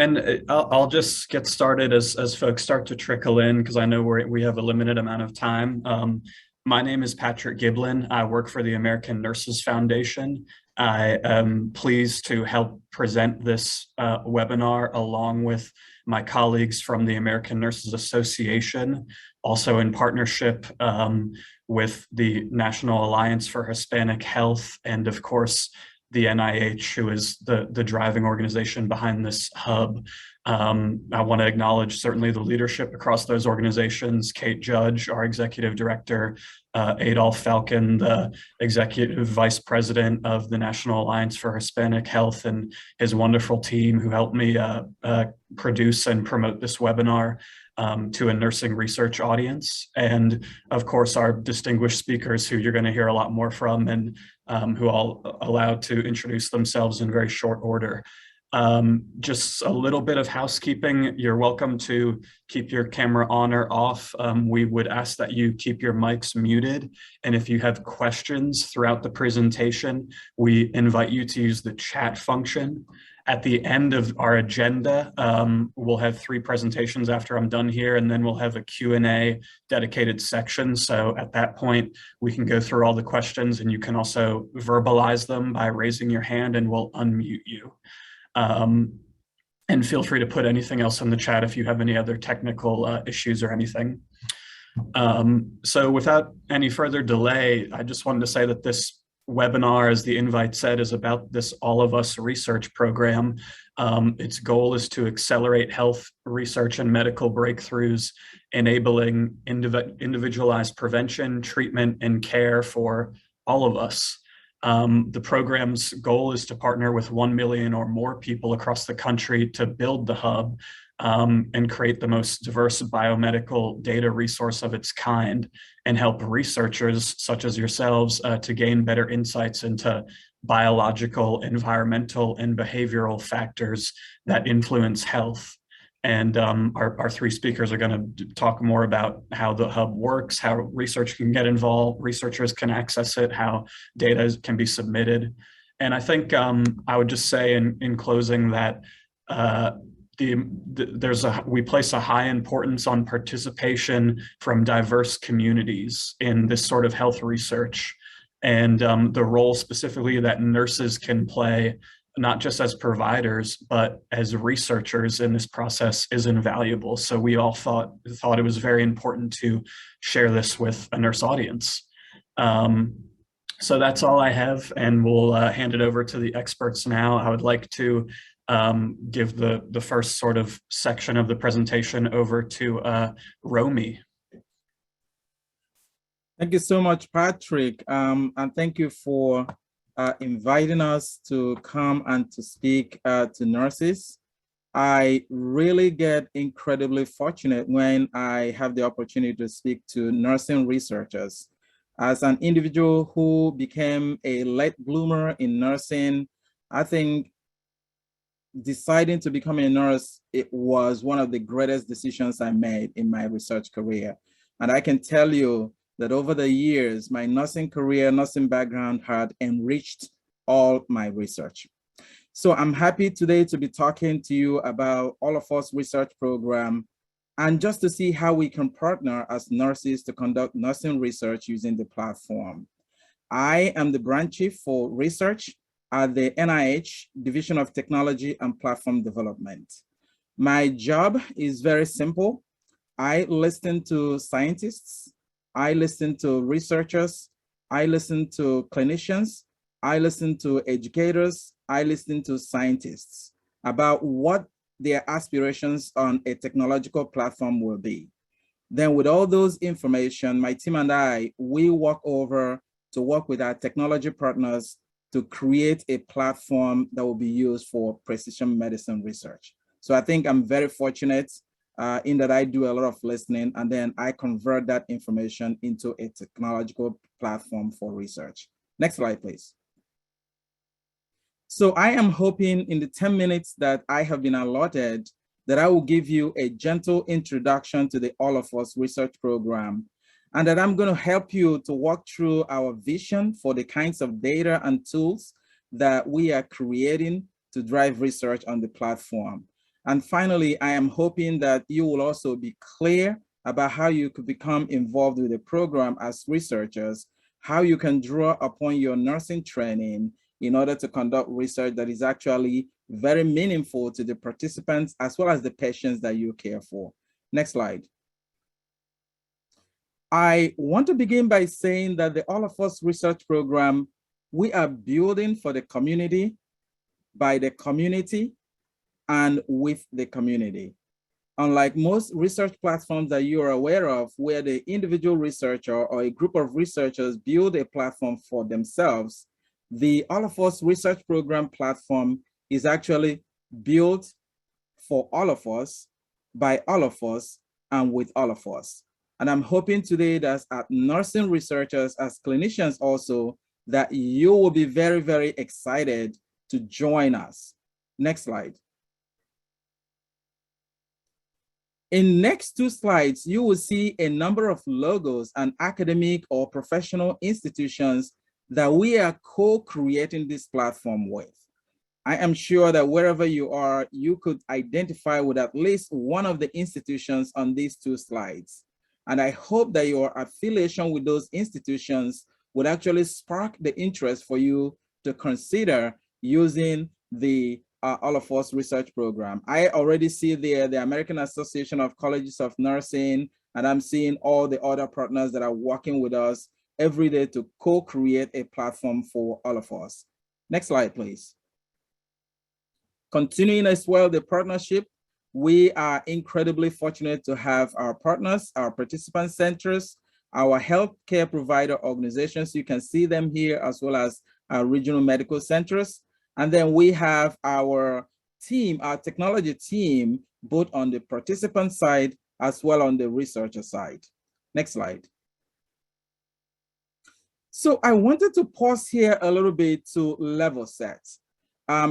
And I'll just get started as folks start to trickle in because I know we have a limited amount of time. My name is Patrick Giblin. I work for the American Nurses Foundation. I am pleased to help present this webinar along with my colleagues from the American Nurses Association, also in partnership with the National Alliance for Hispanic Health, and of course, the NIH, who is the driving organization behind this hub. I want to acknowledge certainly the leadership across those organizations, Kate Judge, our executive director, Adolph Falcon, the executive vice president of the National Alliance for Hispanic Health, and his wonderful team who helped me produce and promote this webinar to a nursing research audience. And of course, our distinguished speakers who you're going to hear a lot more from and who I'll allow to introduce themselves in very short order. Just a little bit of housekeeping. You're welcome to keep your camera on or off. We would ask that you keep your mics muted. And if you have questions throughout the presentation, we invite you to use the chat function. At the end of our agenda, we'll have 3 presentations after I'm done here, and then we'll have a Q&A dedicated section. So at that point, we can go through all the questions, and you can also verbalize them by raising your hand, and we'll unmute you. And feel free to put anything else in the chat if you have any other technical issues or anything. So without any further delay, I just wanted to say that this webinar, as the invite said, is about this All of Us research program. Its goal is to accelerate health research and medical breakthroughs, enabling individualized prevention, treatment, and care for all of us. The program's goal is to partner with 1 million or more people across the country to build the hub and create the most diverse biomedical data resource of its kind, and help researchers such as yourselves to gain better insights into biological, environmental, and behavioral factors that influence health. And our 3 speakers are going to talk more about how the hub works, how research can get involved, researchers can access it, how data can be submitted. And I think I would just say in closing that we place a high importance on participation from diverse communities in this sort of health research, and the role specifically that nurses can play, not just as providers, but as researchers in this process, is invaluable. So we all thought it was very important to share this with a nurse audience. So that's all I have, and we'll hand it over to the experts now. I would like to give the first sort of section of the presentation over to Romy. Thank you so much, Patrick, and thank you for inviting us to come and to speak to nurses. I really get incredibly fortunate when I have the opportunity to speak to nursing researchers. As an individual who became a late bloomer in nursing, I think deciding to become a nurse, it was one of the greatest decisions I made in my research career. And I can tell you that over the years, my nursing career, nursing background had enriched all my research. So I'm happy today to be talking to you about All of Us research program, and just to see how we can partner as nurses to conduct nursing research using the platform. I am the branch chief for research at the NIH Division of Technology and Platform Development. My job is very simple. I listen to scientists, I listen to researchers, I listen to clinicians, I listen to educators, I listen to scientists about what their aspirations on a technological platform will be. Then with all those information, my team and I, we walk over to work with our technology partners to create a platform that will be used for precision medicine research. So I think I'm very fortunate in that I do a lot of listening, and then I convert that information into a technological platform for research. Next slide, please. So I am hoping in the 10 minutes that I have been allotted that I will give you a gentle introduction to the All of Us research program, and that I'm going to help you to walk through our vision for the kinds of data and tools that we are creating to drive research on the platform. And finally, I am hoping that you will also be clear about how you could become involved with the program as researchers, how you can draw upon your nursing training in order to conduct research that is actually very meaningful to the participants as well as the patients that you care for. Next slide. I want to begin by saying that the All of Us research program, we are building for the community, by the community, and with the community. Unlike most research platforms that you are aware of, where the individual researcher or a group of researchers build a platform for themselves, the All of Us research program platform is actually built for all of us, by all of us, and with all of us. And I'm hoping today that as nursing researchers, as clinicians also, that you will be very, very excited to join us. Next slide. In next two slides, you will see a number of logos and academic or professional institutions that we are co-creating this platform with. I am sure that wherever you are, you could identify with at least one of the institutions on these two slides. And I hope that your affiliation with those institutions would actually spark the interest for you to consider using the All of Us research program. I already see there the American Association of Colleges of Nursing, and I'm seeing all the other partners that are working with us every day to co-create a platform for all of us. Next slide, please. Continuing as well the partnership, we are incredibly fortunate to have our partners, our participant centers, our healthcare provider organizations. You can see them here, as well as our regional medical centers. And then we have our team, our technology team, both on the participant side as well on the researcher side. Next slide. So I wanted to pause here a little bit to level set,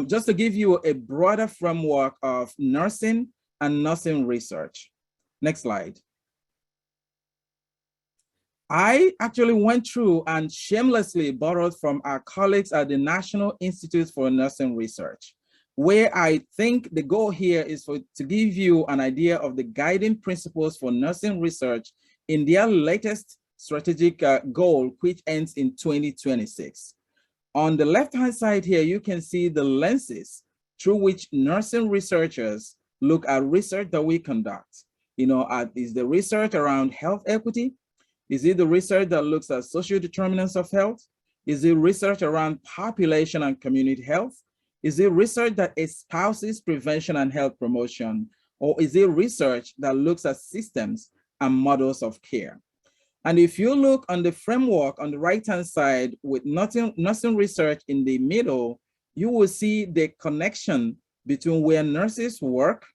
just to give you a broader framework of nursing and nursing research. Next slide. I actually went through and shamelessly borrowed from our colleagues at the National Institute for Nursing Research, where I think the goal here is to give you an idea of the guiding principles for nursing research in their latest strategic goal, which ends in 2026. On the left-hand side here, you can see the lenses through which nursing researchers look at research that we conduct. Is the research around health equity? Is it the research that looks at social determinants of health? Is it research around population and community health? Is it research that espouses prevention and health promotion? Or is it research that looks at systems and models of care? And if you look on the framework on the right-hand side with nursing research in the middle, you will see the connection between where nurses work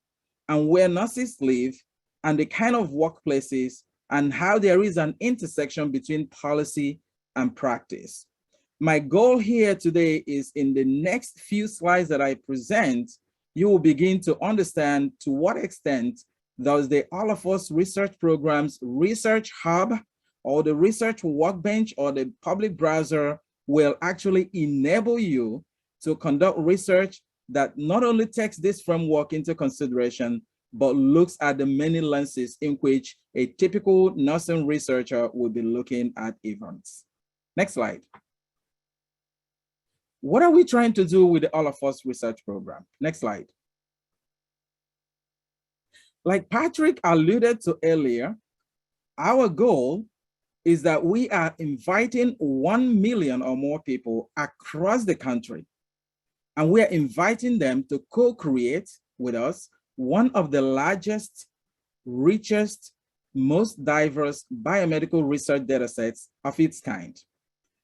and where nurses live and the kind of workplaces and how there is an intersection between policy and practice. My goal here today is in the next few slides that I present, you will begin to understand to what extent does the All of Us research program's research hub or the Research Workbench or the public browser will actually enable you to conduct research that not only takes this framework into consideration, but looks at the many lenses in which a typical nursing researcher will be looking at events. Next slide. What are we trying to do with the All of Us research program? Next slide. Like Patrick alluded to earlier, our goal is that we are inviting 1 million or more people across the country, and we are inviting them to co-create with us one of the largest, richest, most diverse biomedical research data sets of its kind.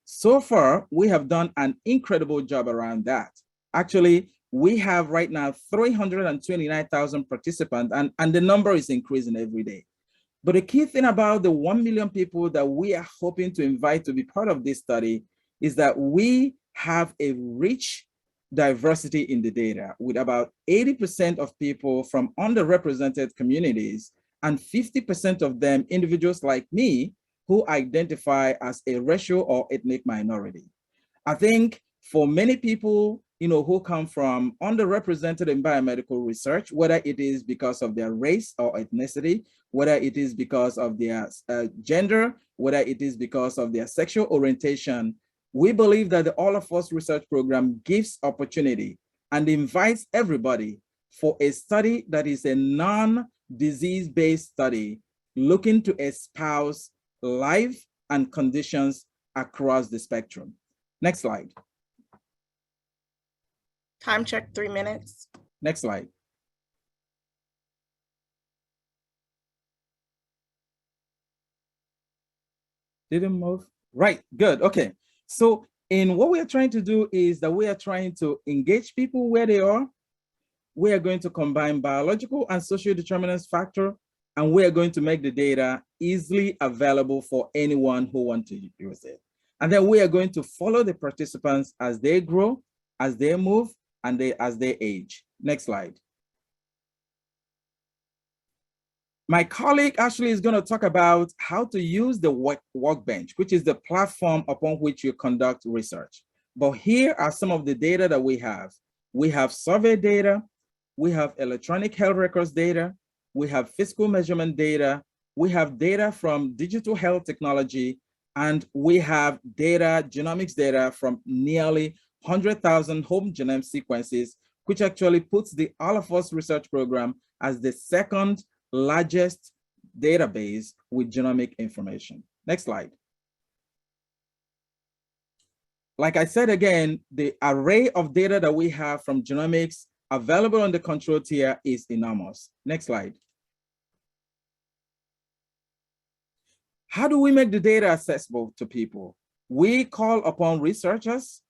So far, we have done an incredible job around that. Actually, we have right now 329,000 participants, and the number is increasing every day. But the key thing about the 1 million people that we are hoping to invite to be part of this study is that we have a rich diversity in the data, with about 80% of people from underrepresented communities and 50% of them individuals like me who identify as a racial or ethnic minority. I think for many people, who come from underrepresented in biomedical research, whether it is because of their race or ethnicity, whether it is because of their gender, whether it is because of their sexual orientation. We believe that the All of Us research program gives opportunity and invites everybody for a study that is a non-disease-based study looking to espouse life and conditions across the spectrum. Next slide. Time check, 3 minutes. Next slide. Didn't move? Right, good, okay. So in what we are trying to do is that we are trying to engage people where they are. We are going to combine biological and social determinants factor, and we are going to make the data easily available for anyone who wants to use it. And then we are going to follow the participants as they grow, as they move, and as they age. Next slide. My colleague actually is going to talk about how to use the Workbench, which is the platform upon which you conduct research. But here are some of the data that we have. We have survey data, we have electronic health records data, we have physical measurement data, we have data from digital health technology, and we have data, genomics data from nearly 100,000 home genome sequences, which actually puts the All of Us research program as the second largest database with genomic information. Next slide. Like I said again, the array of data that we have from genomics available on the control tier is enormous. Next slide. How do we make the data accessible to people? We call upon researchers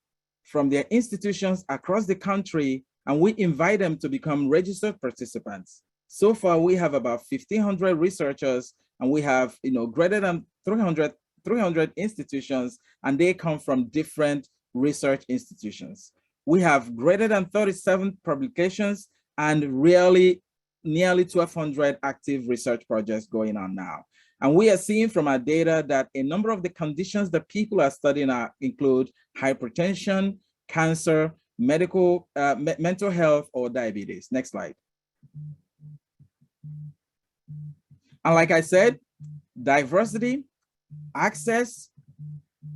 from their institutions across the country, and we invite them to become registered participants. So far, we have about 1,500 researchers, and we have greater than 300 institutions, and they come from different research institutions. We have greater than 37 publications and nearly 1,200 active research projects going on now. And we are seeing from our data that a number of the conditions that people are studying include hypertension, cancer, mental health, or diabetes. Next slide. And like I said, diversity, access,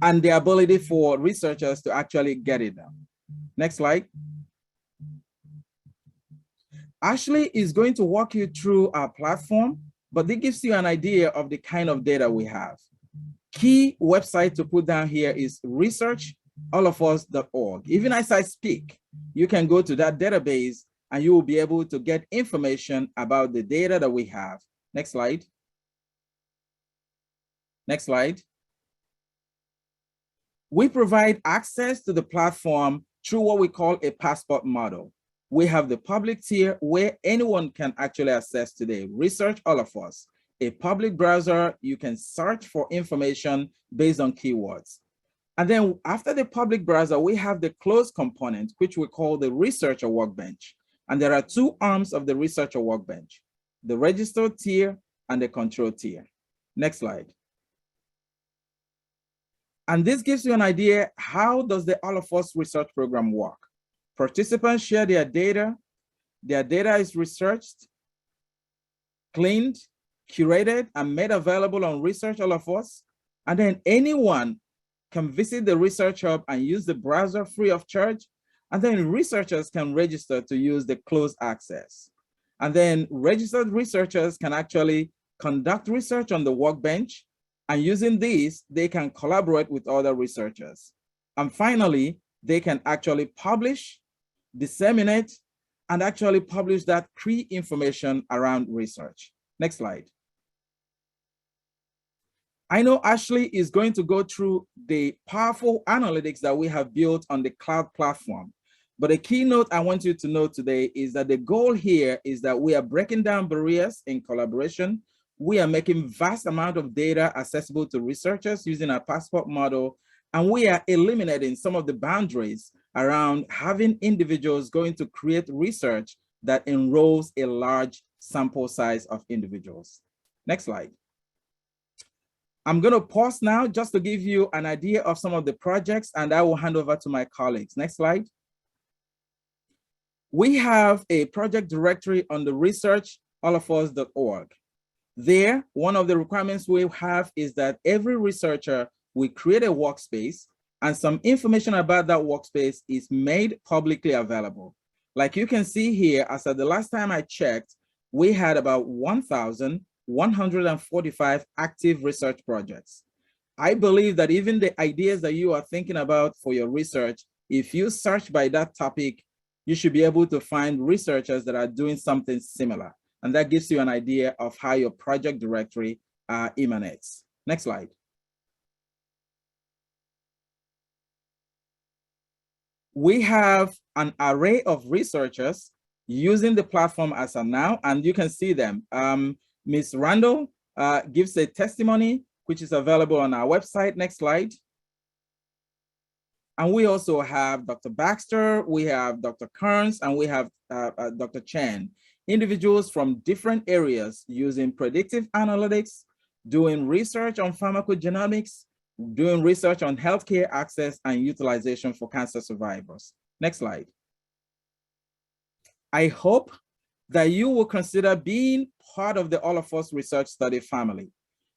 and the ability for researchers to actually get it done. Next slide. Ashley is going to walk you through our platform, but it gives you an idea of the kind of data we have. Key website to put down here is researchallofus.org. Even as I speak, you can go to that database and you will be able to get information about the data that we have. Next slide. Next slide. We provide access to the platform through what we call a passport model. We have the public tier where anyone can actually access today. Research All of Us, a public browser. You can search for information based on keywords. And then after the public browser, we have the closed component, which we call the Researcher Workbench. And there are two arms of the Researcher Workbench, the registered tier and the control tier. Next slide. And this gives you an idea, how does the All of Us research program work? Participants share their data is researched, cleaned, curated, and made available on Research All of Us. And then anyone can visit the Research Hub and use the browser free of charge. And then researchers can register to use the closed access. And then registered researchers can actually conduct research on the Workbench. And using these, they can collaborate with other researchers. And finally, they can actually publish, disseminate, and actually publish that key information around research. Next slide. I know Ashley is going to go through the powerful analytics that we have built on the cloud platform. But a keynote I want you to know today is that the goal here is that we are breaking down barriers in collaboration. We are making vast amount of data accessible to researchers using our passport model, and we are eliminating some of the boundaries around having individuals going to create research that enrolls a large sample size of individuals. Next slide. I'm going to pause now just to give you an idea of some of the projects, and I will hand over to my colleagues. Next slide. We have a project directory on the research.allofus.org. There, one of the requirements we have is that every researcher will create a workspace, and some information about that workspace is made publicly available. Like you can see here, as of the last time I checked, we had about 1,145 active research projects. I believe that even the ideas that you are thinking about for your research, if you search by that topic, you should be able to find researchers that are doing something similar. And that gives you an idea of how your project directory emanates. Next slide. We have an array of researchers using the platform as of now, and you can see them. Ms. Randall gives a testimony, which is available on our website. Next slide. And we also have Dr. Baxter, we have Dr. Kearns, and we have Dr. Chen. Individuals from different areas using predictive analytics, doing research on pharmacogenomics, doing research on healthcare access and utilization for cancer survivors. Next slide. I hope that you will consider being part of the All of Us Research Study family.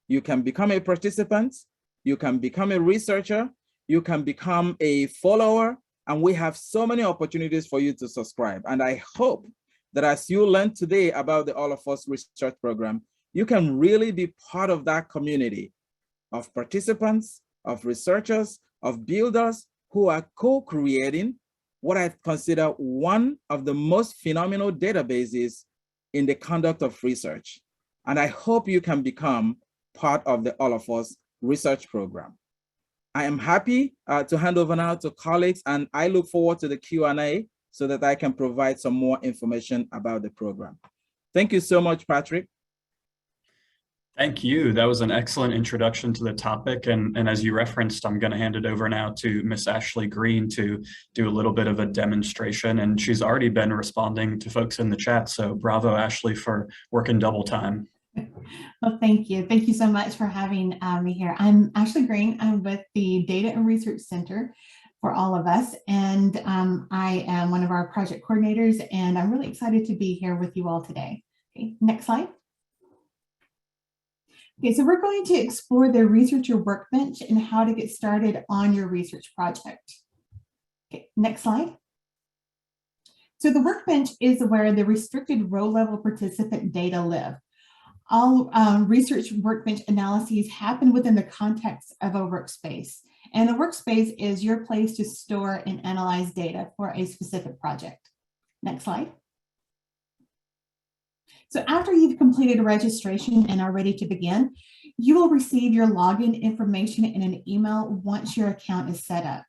You can become a participant, you can become a researcher, you can become a follower, and we have so many opportunities for you to subscribe. And I hope that as you learn today about the All of Us Research Program, you can really be part of that community of participants, of researchers, of builders who are co-creating what I consider one of the most phenomenal databases in the conduct of research. And I hope you can become part of the All of Us Research Program. I am happy to hand over now to colleagues, and I look forward to the Q&A so that I can provide some more information about the program. Thank you so much, Patrick. Thank you. That was an excellent introduction to the topic. And as you referenced, I'm going to hand it over now to Miss Ashley Greene to do a little bit of a demonstration. And she's already been responding to folks in the chat. So bravo, Ashley, for working double time. Well, thank you. Thank you so much for having me here. I'm Ashley Greene. I'm with the Data and Research Center for All of Us. And I am one of our project coordinators, and I'm really excited to be here with you all today. Okay, next slide. Okay, so we're going to explore the Researcher Workbench and how to get started on your research project. Okay, next slide. So the Workbench is where the restricted row-level participant data live. All Research Workbench analyses happen within the context of a workspace. And a workspace is your place to store and analyze data for a specific project. Next slide. So after you've completed registration and are ready to begin, you will receive your login information in an email once your account is set up.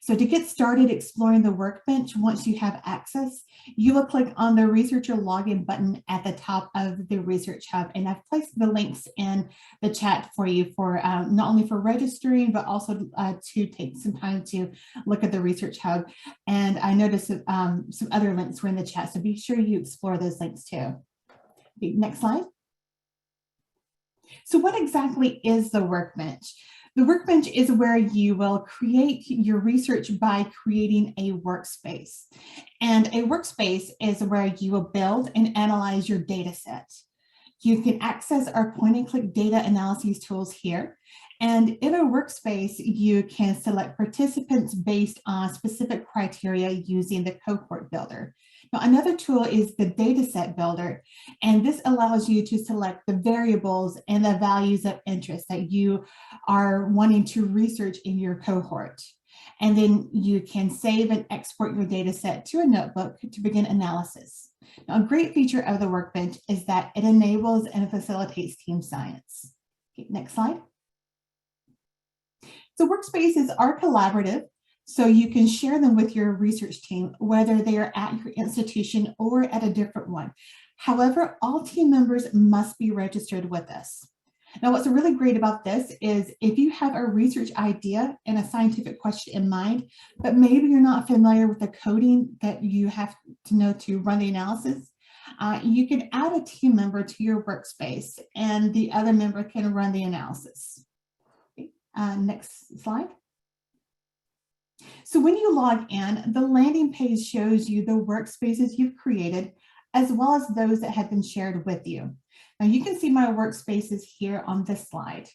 So to get started exploring the Workbench, once you have access, you will click on the Researcher Login button at the top of the Research Hub. And I've placed the links in the chat for you for not only for registering, but also to take some time to look at the Research Hub. And I noticed some other links were in the chat, so be sure you explore those links too. Okay, next slide. So what exactly is the Workbench? The Workbench is where you will create your research by creating a workspace. And a workspace is where you will build and analyze your data set. You can access our point and click data analysis tools here. And in a workspace, you can select participants based on specific criteria using the Cohort builder. Now, another tool is the dataset builder, and this allows you to select the variables and the values of interest that you are wanting to research in your cohort. And then you can save and export your dataset to a notebook to begin analysis. Now, a great feature of the Workbench is that it enables and facilitates team science. Okay, next slide. So workspaces are collaborative, so you can share them with your research team, whether they are at your institution or at a different one. However, all team members must be registered with us. Now, what's really great about this is if you have a research idea and a scientific question in mind, but maybe you're not familiar with the coding that you have to know to run the analysis, you can add a team member to your workspace and the other member can run the analysis. Okay, next slide. So when you log in, the landing page shows you the workspaces you've created, as well as those that have been shared with you. Now you can see my workspaces here on this slide.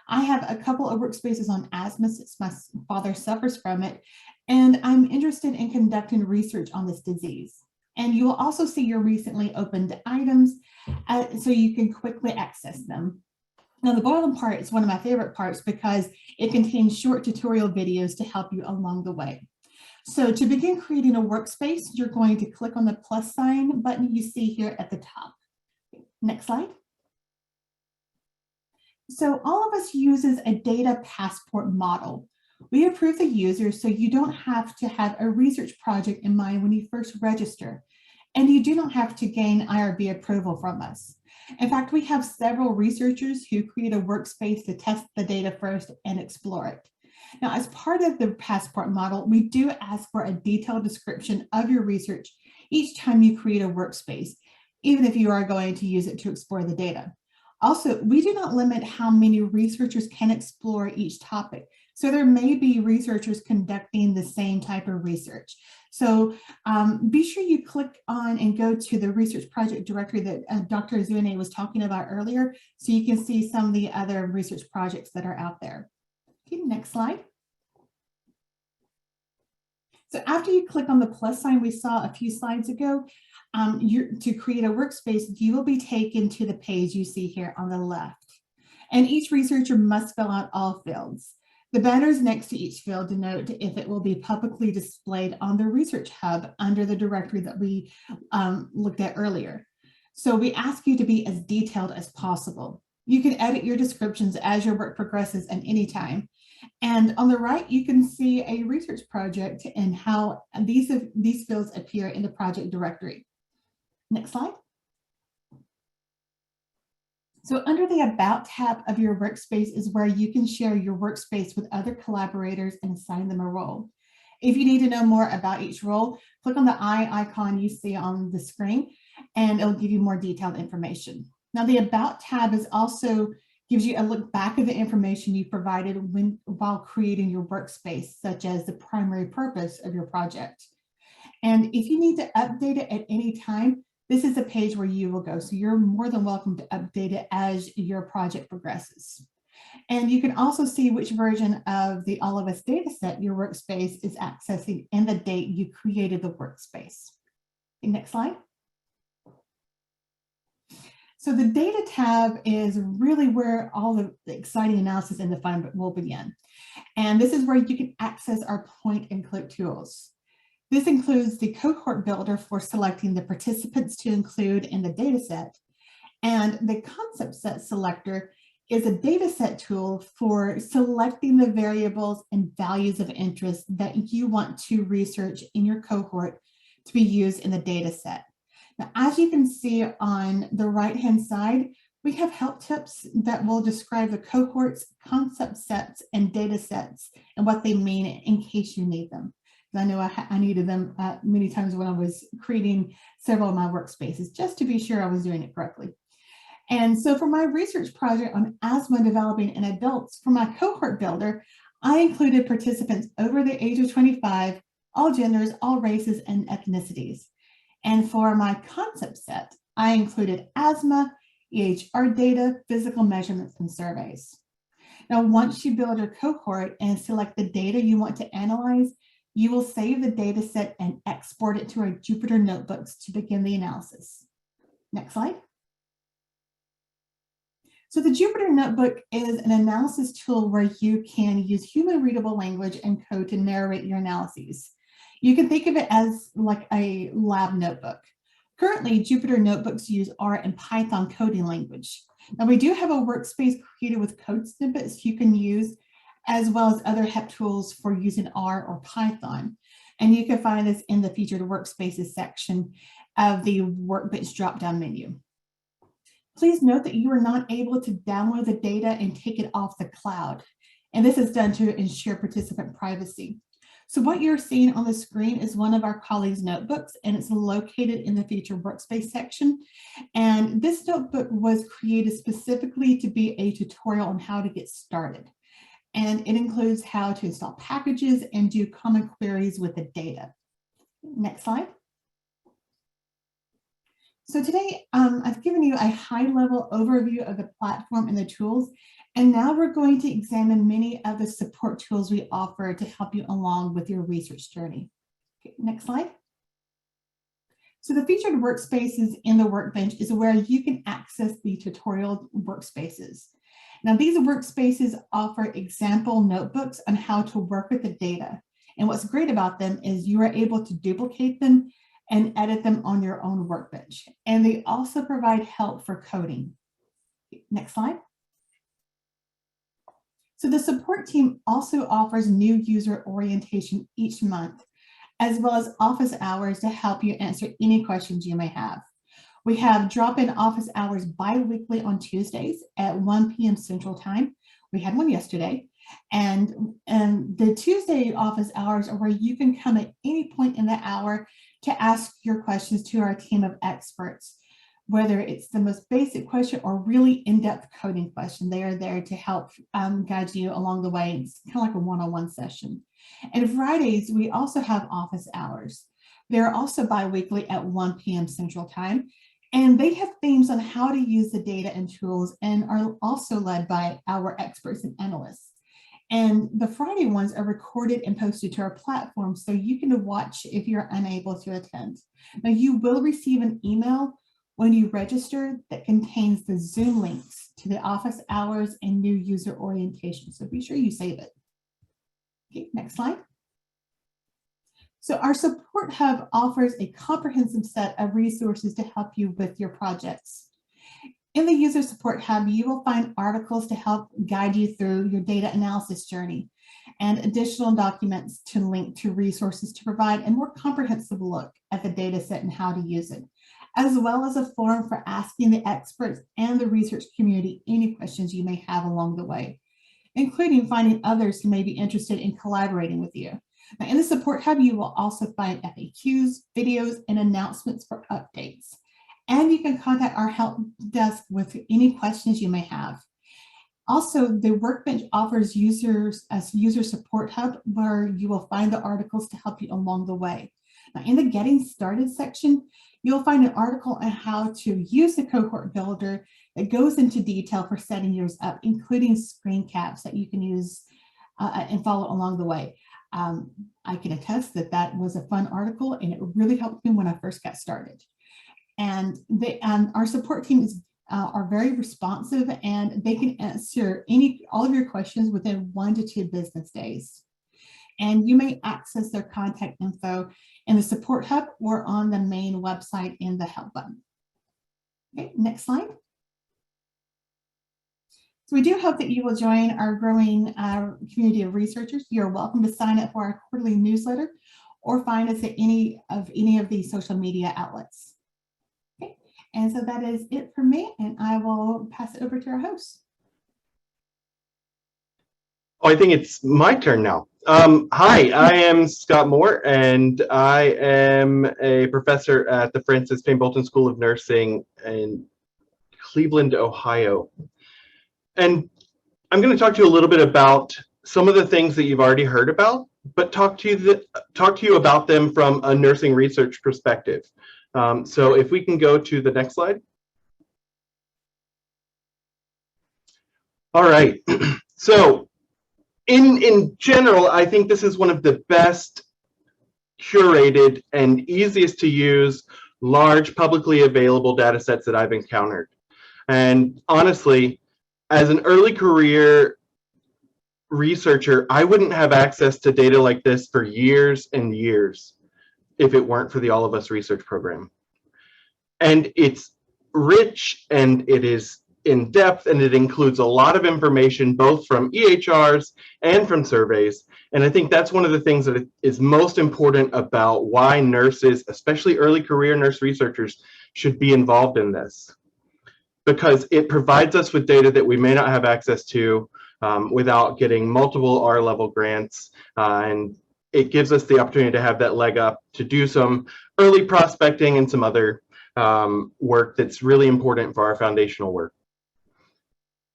I have a couple of workspaces on asthma since my father suffers from it, and I'm interested in conducting research on this disease. And you will also see your recently opened items so you can quickly access them. Now, the bottom part is one of my favorite parts because it contains short tutorial videos to help you along the way. So to begin creating a workspace, you're going to click on the plus sign button you see here at the top. Next slide. So all of us uses a data passport model. We approve the user so you don't have to have a research project in mind when you first register, and you do not have to gain IRB approval from us. In fact, we have several researchers who create a workspace to test the data first and explore it. Now, as part of the passport model, we do ask for a detailed description of your research each time you create a workspace, even if you are going to use it to explore the data. Also, we do not limit how many researchers can explore each topic. So there may be researchers conducting the same type of research. So be sure you click on and go to the research project directory that Dr. Zune was talking about earlier, so you can see some of the other research projects that are out there. Okay, next slide. So after you click on the plus sign we saw a few slides ago, to create a workspace, you will be taken to the page you see here on the left. And each researcher must fill out all fields. The banners next to each field denote if it will be publicly displayed on the Research Hub under the directory that we looked at earlier. So we ask you to be as detailed as possible. You can edit your descriptions as your work progresses at any time. And on the right, you can see a research project and how these fields appear in the project directory. Next slide. So under the About tab of your workspace is where you can share your workspace with other collaborators and assign them a role. If you need to know more about each role, click on the eye icon you see on the screen, and it'll give you more detailed information. Now, the About tab is also gives you a look back at the information you provided while creating your workspace, such as the primary purpose of your project. And if you need to update it at any time, this is a page where you will go. So you're more than welcome to update it as your project progresses. And you can also see which version of the All of Us dataset your workspace is accessing and the date you created the workspace. Okay, next slide. So the data tab is really where all the exciting analysis and the fun will begin. And this is where you can access our point and click tools. This includes the cohort builder for selecting the participants to include in the data set. And the concept set selector is a data set tool for selecting the variables and values of interest that you want to research in your cohort to be used in the data set. Now, as you can see on the right-hand side, we have help tips that will describe the cohorts, concept sets, and data sets and what they mean in case you need them. I know I needed them many times when I was creating several of my workspaces, just to be sure I was doing it correctly. And so for my research project on asthma developing in adults, for my cohort builder, I included participants over the age of 25, all genders, all races, and ethnicities. And for my concept set, I included asthma, EHR data, physical measurements, and surveys. Now, once you build your cohort and select the data you want to analyze, you will save the data set and export it to our Jupyter notebooks to begin the analysis. Next slide. So the Jupyter Notebook is an analysis tool where you can use human readable language and code to narrate your analyses. You can think of it as like a lab notebook. Currently, Jupyter Notebooks use R and Python coding language. Now, we do have a workspace created with code snippets you can use, as well as other help tools for using R or Python. And you can find this in the Featured Workspaces section of the Workbench drop-down menu. Please note that you are not able to download the data and take it off the cloud. And this is done to ensure participant privacy. So what you're seeing on the screen is one of our colleagues' notebooks, and it's located in the Featured Workspace section. And this notebook was created specifically to be a tutorial on how to get started. and it includes how to install packages and do common queries with the data. Next slide. So today, I've given you a high-level overview of the platform and the tools, and now we're going to examine many of the support tools we offer to help you along with your research journey. Okay, next slide. So the featured workspaces in the Workbench is where you can access the tutorial workspaces. Now, these workspaces offer example notebooks on how to work with the data. And what's great about them is you are able to duplicate them and edit them on your own workbench. And they also provide help for coding. Next slide. So the support team also offers new user orientation each month, as well as office hours to help you answer any questions you may have. We have drop-in office hours bi-weekly on Tuesdays at 1 p.m. Central Time. We had one yesterday. And the Tuesday office hours are where you can come at any point in the hour to ask your questions to our team of experts, whether it's the most basic question or really in-depth coding question. They are there to help guide you along the way. It's kind of like a one-on-one session. And Fridays, we also have office hours. They're also bi-weekly at 1 p.m. Central Time. And they have themes on how to use the data and tools and are also led by our experts and analysts. And the Friday ones are recorded and posted to our platform so you can watch if you're unable to attend. Now, you will receive an email when you register that contains the Zoom links to the office hours and new user orientation. So be sure you save it. Okay, next slide. So our support hub offers a comprehensive set of resources to help you with your projects. In the user support hub, you will find articles to help guide you through your data analysis journey and additional documents to link to resources to provide a more comprehensive look at the data set and how to use it, as well as a forum for asking the experts and the research community any questions you may have along the way, including finding others who may be interested in collaborating with you. Now, in the support hub, you will also find FAQs, videos, and announcements for updates. And you can contact our help desk with any questions you may have. Also, the Workbench offers users a user support hub where you will find the articles to help you along the way. Now, in the Getting Started section, you'll find an article on how to use the Cohort Builder that goes into detail for setting yours up, including screen caps that you can use and follow along the way. I can attest that that was a fun article and it really helped me when I first got started. And our support team are very responsive and they can answer all of your questions within 1 to 2 business days. And you may access their contact info in the support hub or on the main website in the help button. Okay, next slide. So we do hope that you will join our growing community of researchers. You're welcome to sign up for our quarterly newsletter or find us at any of these social media outlets. Okay, and so that is it for me, and I will pass it over to our host. Oh, I think it's my turn now. Hi, I am Scott Moore, and I am a professor at the Francis Payne Bolton School of Nursing in Cleveland, Ohio. And I'm going to talk to you a little bit about some of the things that you've already heard about, but talk to you about them from a nursing research perspective. So if we can go to the next slide. All right. So in general, I think this is one of the best curated and easiest to use large publicly available data sets that I've encountered. And honestly, as an early career researcher, I wouldn't have access to data like this for years and years if it weren't for the All of Us research program. And it's rich and it is in depth and it includes a lot of information both from EHRs and from surveys. And I think that's one of the things that is most important about why nurses, especially early career nurse researchers, should be involved in this. Because it provides us with data that we may not have access to without getting multiple R-level grants, and it gives us the opportunity to have that leg up to do some early prospecting and some other work that's really important for our foundational work.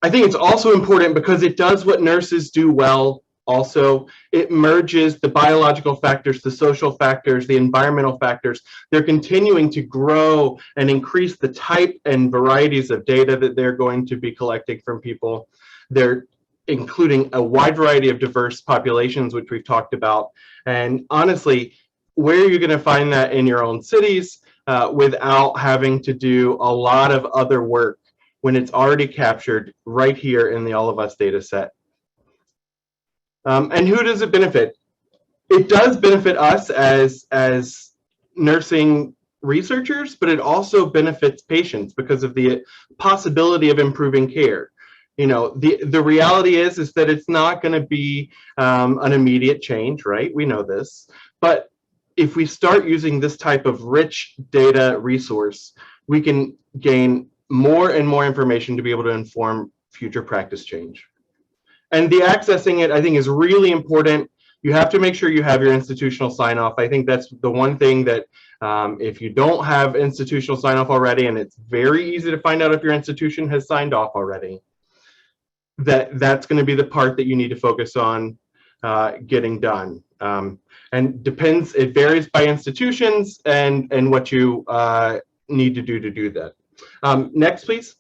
I think it's also important because it does what nurses do well. Also, it merges the biological factors, the social factors, the environmental factors. They're continuing to grow and increase the type and varieties of data that they're going to be collecting from people. They're including a wide variety of diverse populations, which we've talked about. And honestly, where are you going to find that in your own cities without having to do a lot of other work when it's already captured right here in the All of Us data set? And who does it benefit? It does benefit us as nursing researchers, but it also benefits patients because of the possibility of improving care. You know, the reality is that it's not going to be an immediate change, right? We know this. But if we start using this type of rich data resource, we can gain more and more information to be able to inform future practice change. And the accessing it, I think, is really important. You have to make sure you have your institutional sign-off. I think that's the one thing that if you don't have institutional sign-off already, and it's very easy to find out if your institution has signed off already, that's going to be the part that you need to focus on getting done. And depends, it varies by institutions and what you need to do that. Next, please.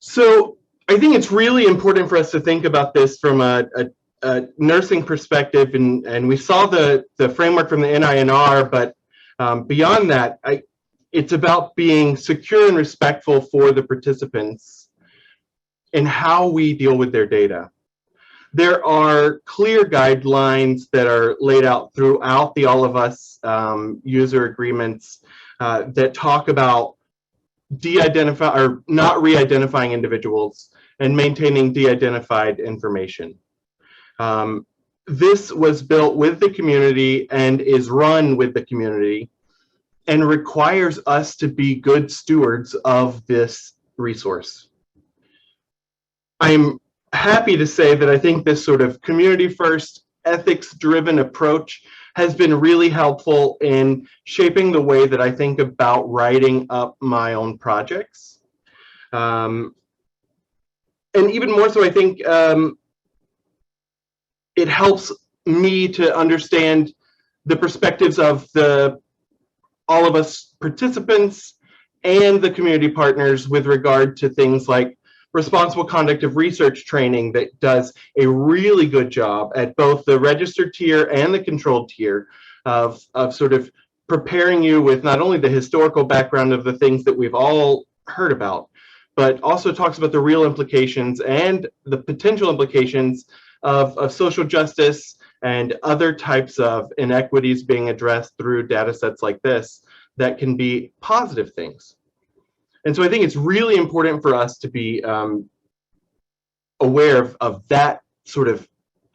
So I think it's really important for us to think about this from a nursing perspective, and we saw the framework from the NINR, but beyond that, it's about being secure and respectful for the participants in how we deal with their data. There are clear guidelines that are laid out throughout the All of Us user agreements that talk about de-identify or not re-identifying individuals and maintaining de-identified information. This was built with the community and is run with the community and requires us to be good stewards of this resource. I'm happy to say that I think this sort of community-first, ethics-driven approach has been really helpful in shaping the way that I think about writing up my own projects. And even more so, I think it helps me to understand the perspectives of all of us participants and the community partners with regard to things like responsible conduct of research training that does a really good job at both the registered tier and the controlled tier of sort of preparing you with not only the historical background of the things that we've all heard about, but also talks about the real implications and the potential implications of social justice and other types of inequities being addressed through data sets like this that can be positive things. And so I think it's really important for us to be aware of that sort of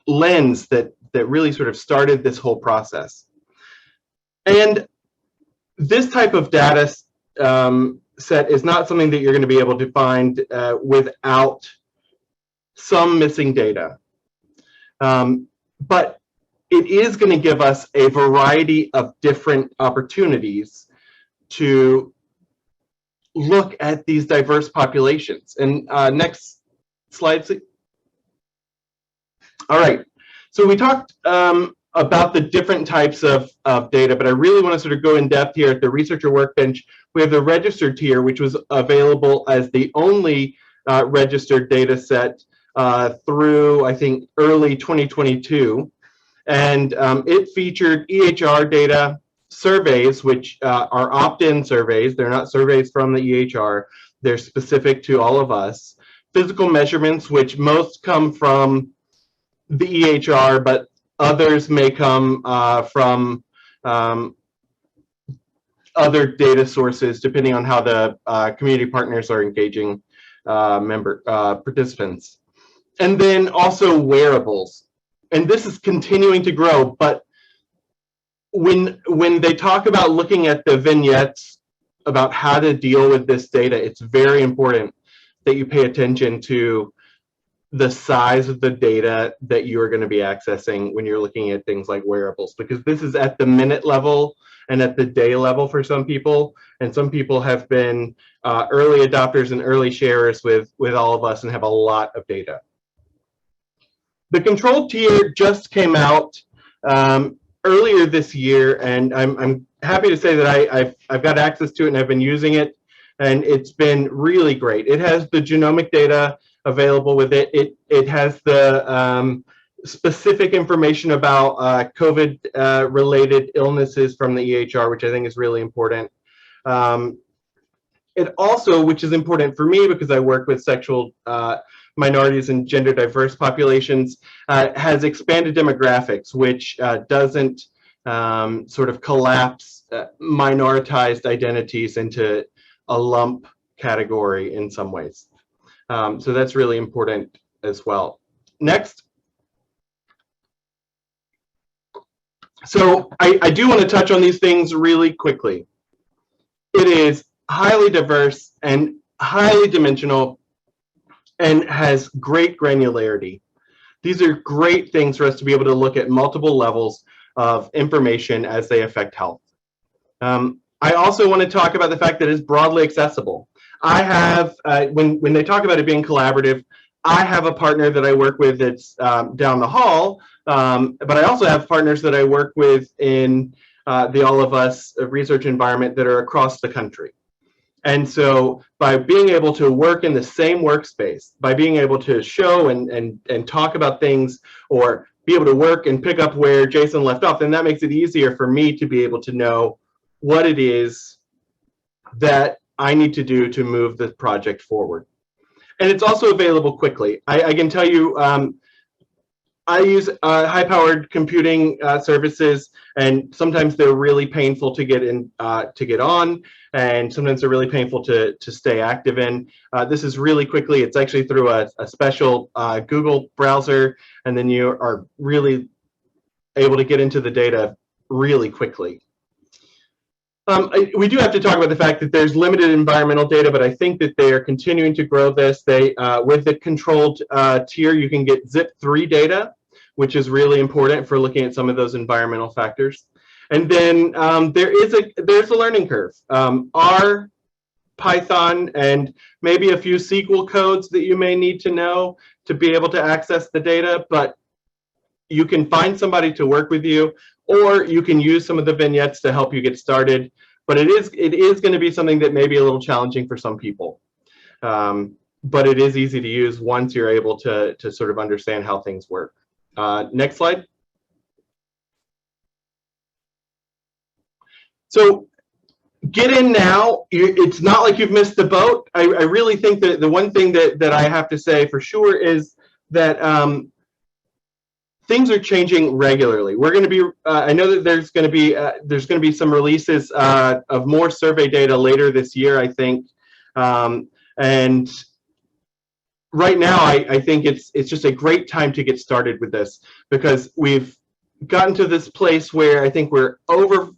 lens that really sort of started this whole process. And this type of data set is not something that you're going to be able to find without some missing data. But it is going to give us a variety of different opportunities to look at these diverse populations. And next slide, please. All right, so we talked about the different types of data, but I really want to sort of go in depth here at the Researcher Workbench. We have the registered tier, which was available as the only registered data set through, I think, early 2022. And it featured EHR data, surveys, which are opt-in surveys. They're not surveys from the EHR. They're specific to all of us. Physical measurements, which most come from the EHR, but others may come from other data sources, depending on how the community partners are engaging participants. And then also wearables. And this is continuing to grow, but when they talk about looking at the vignettes about how to deal with this data, it's very important that you pay attention to the size of the data that you are going to be accessing when you're looking at things like wearables, because this is at the minute level and at the day level for some people, and some people have been early adopters and early sharers with all of us and have a lot of data. The control tier just came out earlier this year, and I'm happy to say that I've got access to it and I've been using it, and it's been really great. It has the genomic data available with it. It has the specific information about COVID related illnesses from the EHR, which I think is really important. It also, which is important for me because I work with sexual minorities and gender diverse populations, has expanded demographics, which doesn't sort of collapse minoritized identities into a lump category in some ways. So that's really important as well. Next. So I do want to touch on these things really quickly. It is highly diverse and highly dimensional and has great granularity. These are great things for us to be able to look at multiple levels of information as they affect health. I also want to talk about the fact that it's broadly accessible. I have, when they talk about it being collaborative, I have a partner that I work with that's down the hall, but I also have partners that I work with in the All of Us research environment that are across the country. And so by being able to work in the same workspace, by being able to show and talk about things, or be able to work and pick up where Jason left off, then that makes it easier for me to be able to know what it is that I need to do to move the project forward. And it's also available quickly. I can tell you, I use high-powered computing services, and sometimes they're really painful to get in, to get on, and sometimes they're really painful to stay active in. This is really quickly. It's actually through a special Google browser, and then you are really able to get into the data really quickly. We do have to talk about the fact that there's limited environmental data, but I think that they are continuing to grow this. They, with the controlled tier, you can get zip-3 data, which is really important for looking at some of those environmental factors. And then there's a learning curve. R, Python, and maybe a few SQL codes that you may need to know to be able to access the data, but you can find somebody to work with you, or you can use some of the vignettes to help you get started. But it is going to be something that may be a little challenging for some people. But it is easy to use once you're able to sort of understand how things work. Next slide. So get in now. It's not like you've missed the boat. I really think that the one thing that I have to say for sure is that things are changing regularly. We're going to be, I know that there's going to be some releases of more survey data later this year, I think. And right now, I think it's just a great time to get started with this, because we've gotten to this place where I think we're over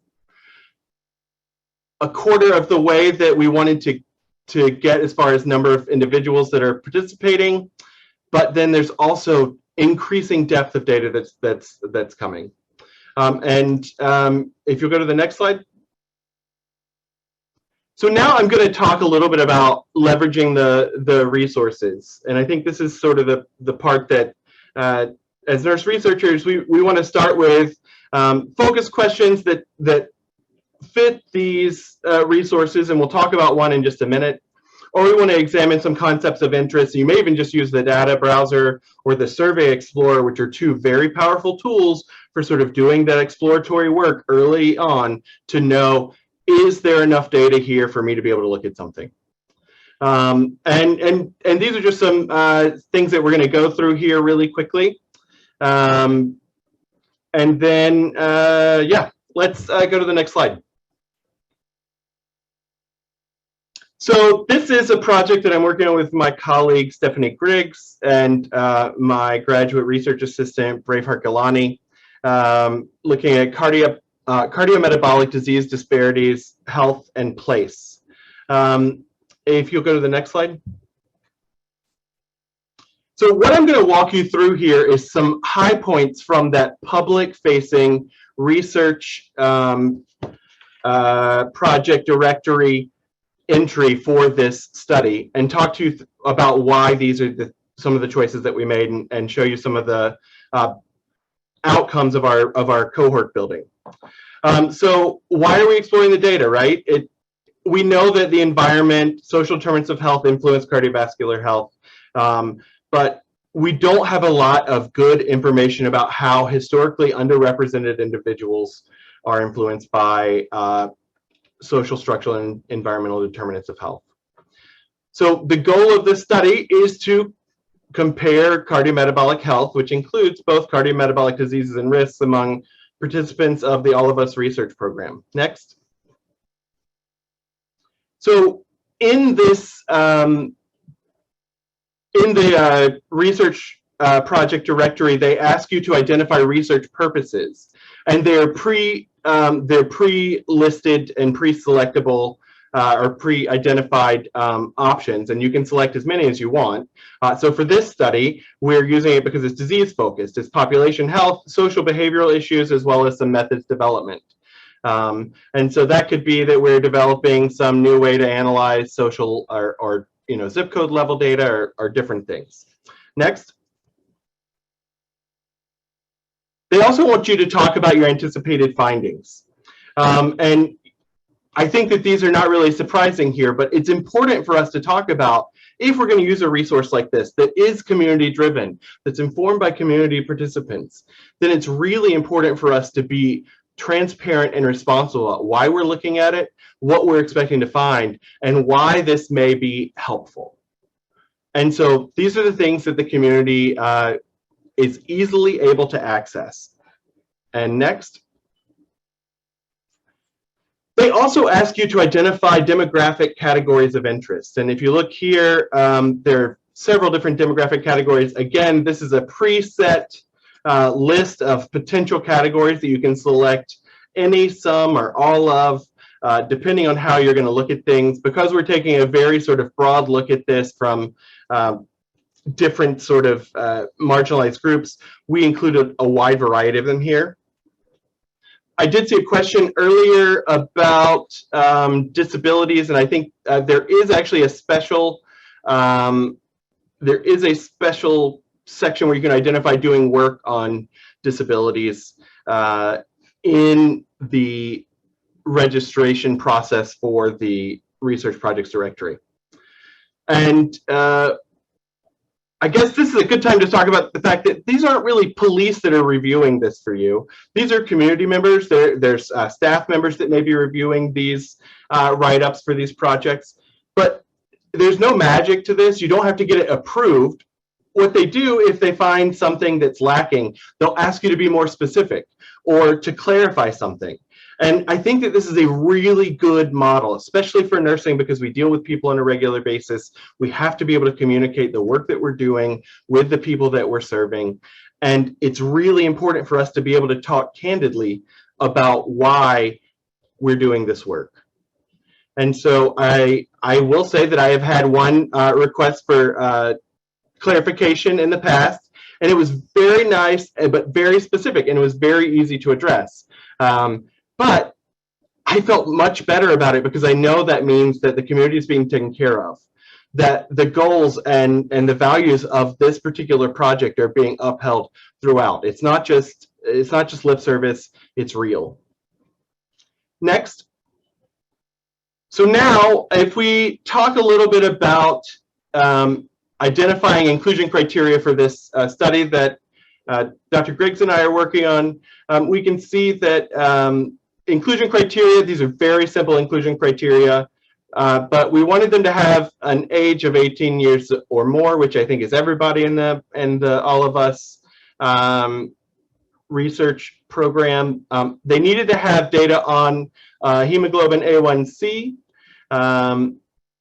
a quarter of the way that we wanted to get as far as number of individuals that are participating. But then there's also increasing depth of data that's coming. If you'll go to the next slide. So now I'm going to talk a little bit about leveraging the resources. And I think this is sort of the part that as nurse researchers, we want to start with focus questions that fit these resources, and we'll talk about one in just a minute. Or we want to examine some concepts of interest. You may even just use the data browser or the survey explorer, which are two very powerful tools for sort of doing that exploratory work early on to know, is there enough data here for me to be able to look at something? And these are just some things that we're going to go through here really quickly. And then, yeah, let's go to the next slide. So this is a project that I'm working on with my colleague, Stephanie Griggs, and my graduate research assistant, Braveheart Galani, looking at cardiometabolic disease disparities, health, and place. If you'll go to the next slide. So what I'm going to walk you through here is some high points from that public-facing research project directory entry for this study, and talk to you about why these are some of the choices that we made, and show you some of the outcomes of our cohort building. So why are we exploring the data, right? We know that the environment, social determinants of health influence cardiovascular health, but we don't have a lot of good information about how historically underrepresented individuals are influenced by social, structural, and environmental determinants of health. So the goal of this study is to compare cardiometabolic health, which includes both cardiometabolic diseases and risks, among participants of the All of Us research program. Next. So in this, in the research project directory, they ask you to identify research purposes, and they're pre-listed and pre-selectable or pre-identified options, and you can select as many as you want. So for this study, we're using it because it's disease-focused. It's population health, social behavioral issues, as well as some methods development. And so that could be that we're developing some new way to analyze social or zip code level data or different things. Next. They also want you to talk about your anticipated findings. And I think that these are not really surprising here, but it's important for us to talk about, if we're going to use a resource like this that is community driven, that's informed by community participants, then it's really important for us to be transparent and responsible about why we're looking at it, what we're expecting to find, and why this may be helpful. And so these are the things that the community is easily able to access. And next. They also ask you to identify demographic categories of interest. And if you look here, there are several different demographic categories. Again, this is a preset list of potential categories that you can select any, some, or all of, depending on how you're going to look at things. Because we're taking a very sort of broad look at this from different sort of marginalized groups, we included a wide variety of them here. I did see a question earlier about disabilities, and I think there is actually a special section where you can identify doing work on disabilities in the registration process for the research projects directory. And I guess this is a good time to talk about the fact that these aren't really police that are reviewing this for you. These are community members. There's staff members that may be reviewing these write-ups for these projects. But there's no magic to this. You don't have to get it approved. What they do, if they find something that's lacking, they'll ask you to be more specific or to clarify something. And I think that this is a really good model, especially for nursing, because we deal with people on a regular basis. We have to be able to communicate the work that we're doing with the people that we're serving. And it's really important for us to be able to talk candidly about why we're doing this work. And so I will say that I have had one request for clarification in the past, and it was very nice, but very specific, and it was very easy to address. But I felt much better about it because I know that means that the community is being taken care of, that the goals and the values of this particular project are being upheld throughout. It's not just lip service, it's real. Next. So now, if we talk a little bit about identifying inclusion criteria for this study that Dr. Griggs and I are working on, we can see that inclusion criteria, these are very simple inclusion criteria, but we wanted them to have an age of 18 years or more, which I think is everybody in the All of Us research program. They needed to have data on hemoglobin A1C,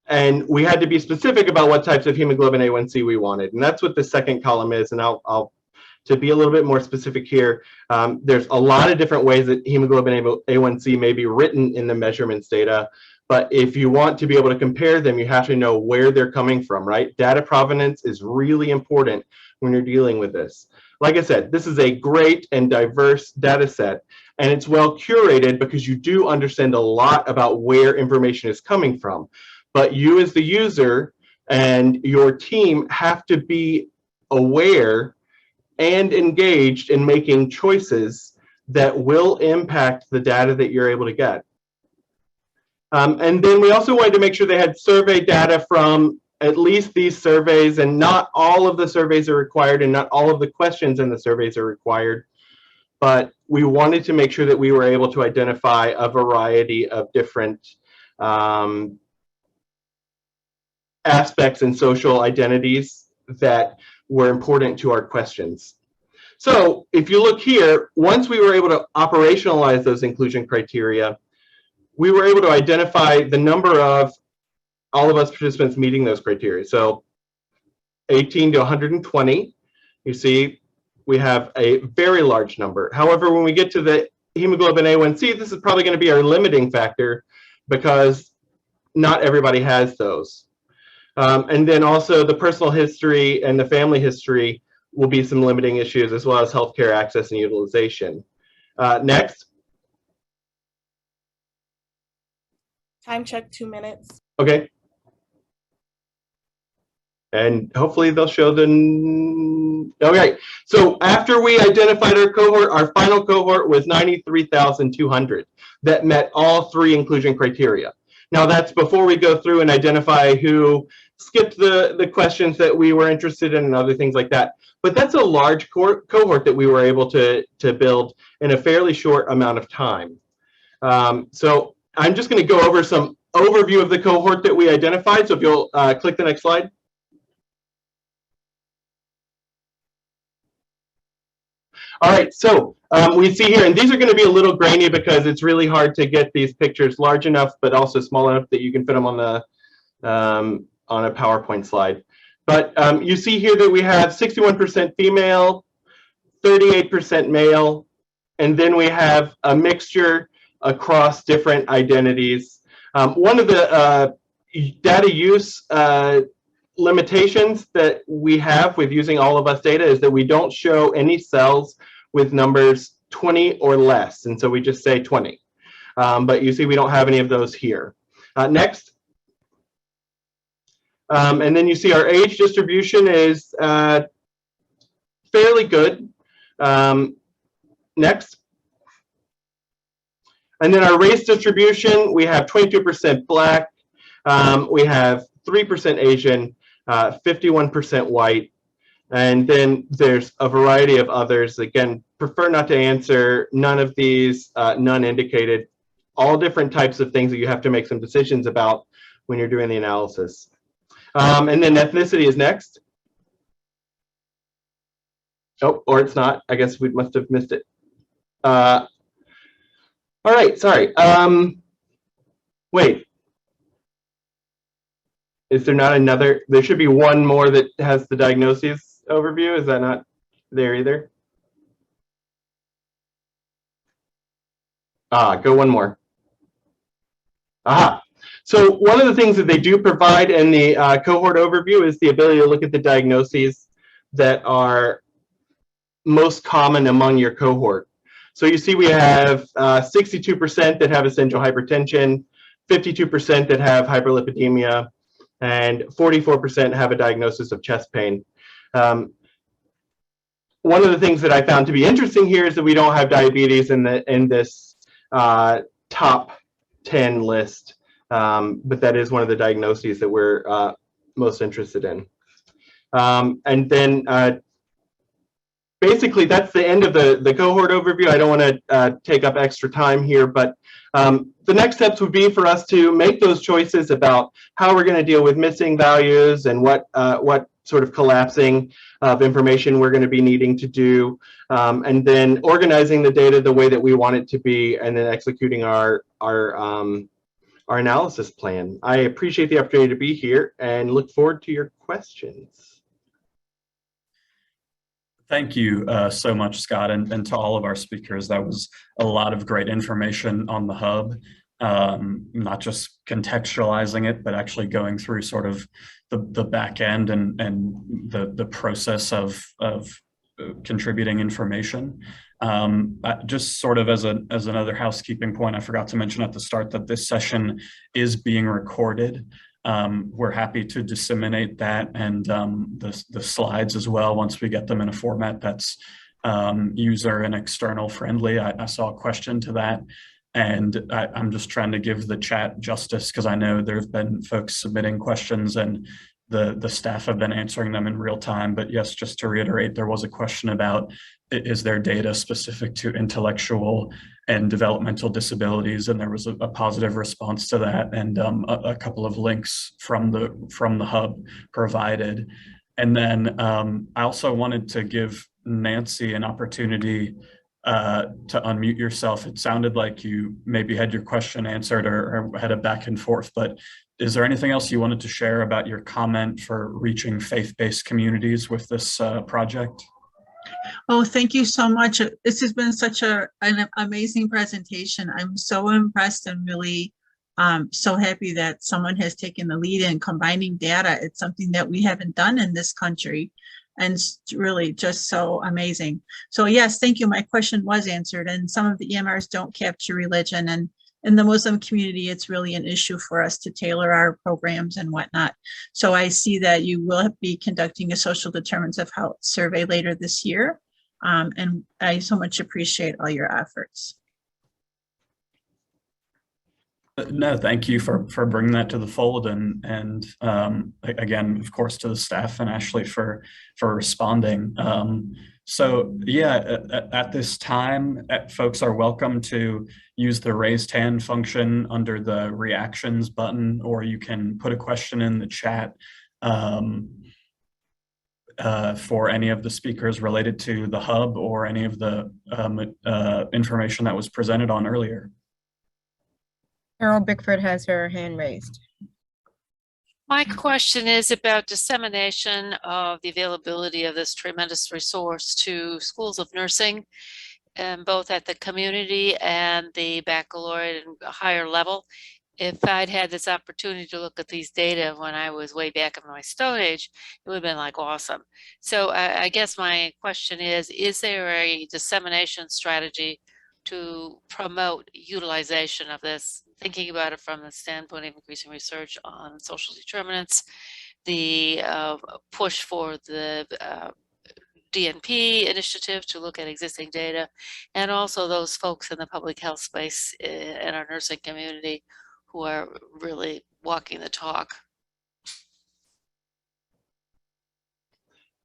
and we had to be specific about what types of hemoglobin A1C we wanted, and that's what the second column is. And to be a little bit more specific here, there's a lot of different ways that hemoglobin A1C may be written in the measurements data. But if you want to be able to compare them, you have to know where they're coming from, right? Data provenance is really important when you're dealing with this. Like I said, this is a great and diverse data set, and it's well curated because you do understand a lot about where information is coming from. But you as the user and your team have to be aware and engaged in making choices that will impact the data that you're able to get. And then we also wanted to make sure they had survey data from at least these surveys, and not all of the surveys are required and not all of the questions in the surveys are required. But we wanted to make sure that we were able to identify a variety of different aspects and social identities that were important to our questions. So if you look here, once we were able to operationalize those inclusion criteria, we were able to identify the number of all of us participants meeting those criteria. So 18 to 120, you see, we have a very large number. However, when we get to the hemoglobin A1C, this is probably going to be our limiting factor because not everybody has those. And then also the personal history and the family history will be some limiting issues, as well as healthcare access and utilization. Next. Time check 2 minutes. Okay. And hopefully they'll show the, okay. So after we identified our cohort, our final cohort was 93,200 that met all 3 inclusion criteria. Now that's before we go through and identify who skipped the questions that we were interested in and other things like that. But that's a large cohort that we were able to build in a fairly short amount of time. So I'm just going to go over some overview of the cohort that we identified. So if you'll click the next slide. All right, so we see here, and these are going to be a little grainy because it's really hard to get these pictures large enough, but also small enough that you can fit them on the on a PowerPoint slide. But you see here that we have 61% female, 38% male, and then we have a mixture across different identities. One of the data use limitations that we have with using all of us data is that we don't show any cells with numbers 20 or less, and so we just say 20. But you see we don't have any of those here. Next. And then you see our age distribution is fairly good. Next. And then our race distribution, we have 22% Black, we have 3% Asian, 51% white, and then there's a variety of others. Again, prefer not to answer none of these, none indicated, all different types of things that you have to make some decisions about when you're doing the analysis. And then ethnicity is next. Oh, or it's not. I guess we must have missed it. All right, sorry. Wait. Is there not another? There should be one more that has the diagnoses overview. Is that not there either? Go one more. Aha. So one of the things that they do provide in the cohort overview is the ability to look at the diagnoses that are most common among your cohort. So you see we have 62% that have essential hypertension, 52% that have hyperlipidemia, and 44% have a diagnosis of chest pain. One of the things that I found to be interesting here is that we don't have diabetes in this top 10 list, but that is one of the diagnoses that we're most interested in. And then basically, that's the end of the cohort overview. I don't want to take up extra time here, but the next steps would be for us to make those choices about how we're going to deal with missing values and what sort of collapsing of information we're going to be needing to do, and then organizing the data the way that we want it to be, and then executing our analysis plan. I appreciate the opportunity to be here and look forward to your questions. Thank you so much, Scott, and to all of our speakers. That was a lot of great information on the hub. not just contextualizing it, but actually going through sort of the back end and the process of contributing information. Just sort of as another housekeeping point, I forgot to mention at the start that this session is being recorded. We're happy to disseminate that and the slides as well once we get them in a format that's user and external friendly. I saw a question to that, and I'm just trying to give the chat justice because I know there have been folks submitting questions and the staff have been answering them in real time. But yes, just to reiterate, there was a question about, is there data specific to intellectual and developmental disabilities? And there was a positive response to that, and a couple of links from the hub provided. And then I also wanted to give Nancy an opportunity to unmute yourself. It sounded like you maybe had your question answered or had a back and forth, but is there anything else you wanted to share about your comment for reaching faith-based communities with this project? Oh, thank you so much. This has been such an amazing presentation. I'm so impressed and really so happy that someone has taken the lead in combining data. It's something that we haven't done in this country, and it's really just so amazing. So yes, thank you. My question was answered, and some of the EMRs don't capture religion, and in the Muslim community, it's really an issue for us to tailor our programs and whatnot. So I see that you will be conducting a social determinants of health survey later this year. And I so much appreciate all your efforts. No, thank you for bringing that to the fold, and again, of course, to the staff and Ashley for responding. So yeah, at this time, folks are welcome to use the raised hand function under the reactions button, or you can put a question in the chat for any of the speakers related to the hub or any of the information that was presented on earlier. Carol Bickford has her hand raised. My question is about dissemination of the availability of this tremendous resource to schools of nursing, and both at the community and the baccalaureate and higher level. If I'd had this opportunity to look at these data when I was way back in my Stone Age, it would have been like awesome. So I guess my question is there a dissemination strategy to promote utilization of this, thinking about it from the standpoint of increasing research on social determinants, the push for the DNP initiative to look at existing data, and also those folks in the public health space in our nursing community who are really walking the talk.